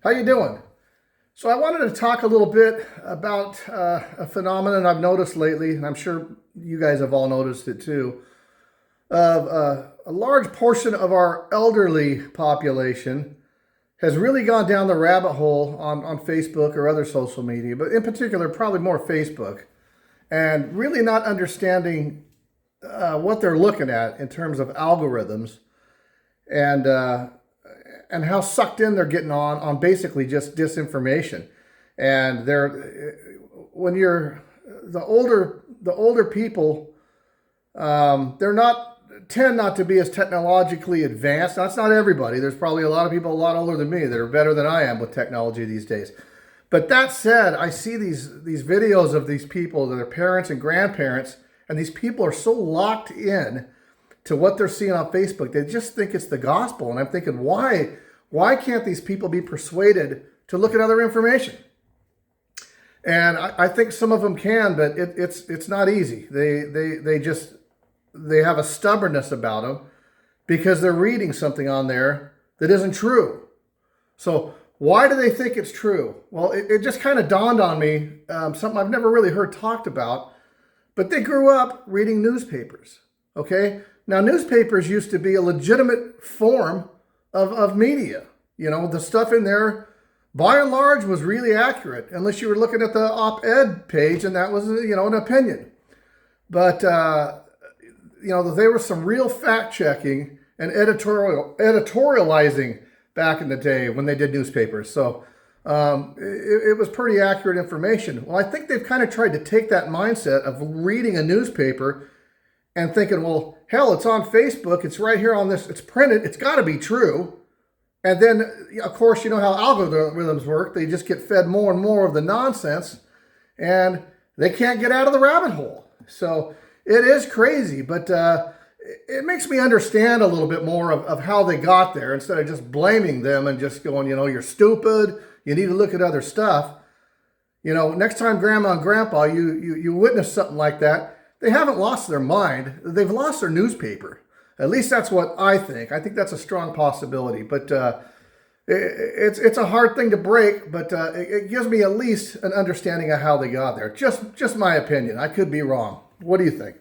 How you doing? So I wanted to talk a little bit about a phenomenon I've noticed lately, and I'm sure you guys have all noticed it too, of a large portion of our elderly population has really gone down the rabbit hole on Facebook or other social media, but in particular, probably more Facebook, and really not understanding what they're looking at in terms of algorithms and and how sucked in they're getting on basically just disinformation. And they're when you're the older people, they're not tend not to be as technologically advanced. That's not everybody. There's probably a lot of people a lot older than me that are better than I am with technology these days. But that said, I see these videos of these people, their parents and grandparents, and these people are so locked in to what they're seeing on Facebook. They just think it's the gospel. And I'm thinking, why can't these people be persuaded to look at other information? And I think some of them can, but it's not easy. They have a stubbornness about them because they're reading something on there that isn't true. So why do they think it's true? Well, it just kind of dawned on me, something I've never really heard talked about, but they grew up reading newspapers, okay? Now, newspapers used to be a legitimate form of media. You know, the stuff in there, by and large, was really accurate, unless you were looking at the op-ed page, and that was, an opinion. But, there was some real fact-checking and editorializing back in the day when they did newspapers. So it was pretty accurate information. Well, I think they've kind of tried to take that mindset of reading a newspaper and thinking, well, hell, it's on Facebook. It's right here on this. It's printed. It's got to be true. And then, of course, you know how algorithms work. They just get fed more and more of the nonsense, and they can't get out of the rabbit hole. So it is crazy, but it makes me understand a little bit more of how they got there instead of just blaming them and just going, you're stupid. You need to look at other stuff. Next time Grandma and Grandpa, you witness something like that, they haven't lost their mind. They've lost their newspaper. At least that's what I think. I think that's a strong possibility. But it's a hard thing to break, but it gives me at least an understanding of how they got there. Just my opinion. I could be wrong. What do you think?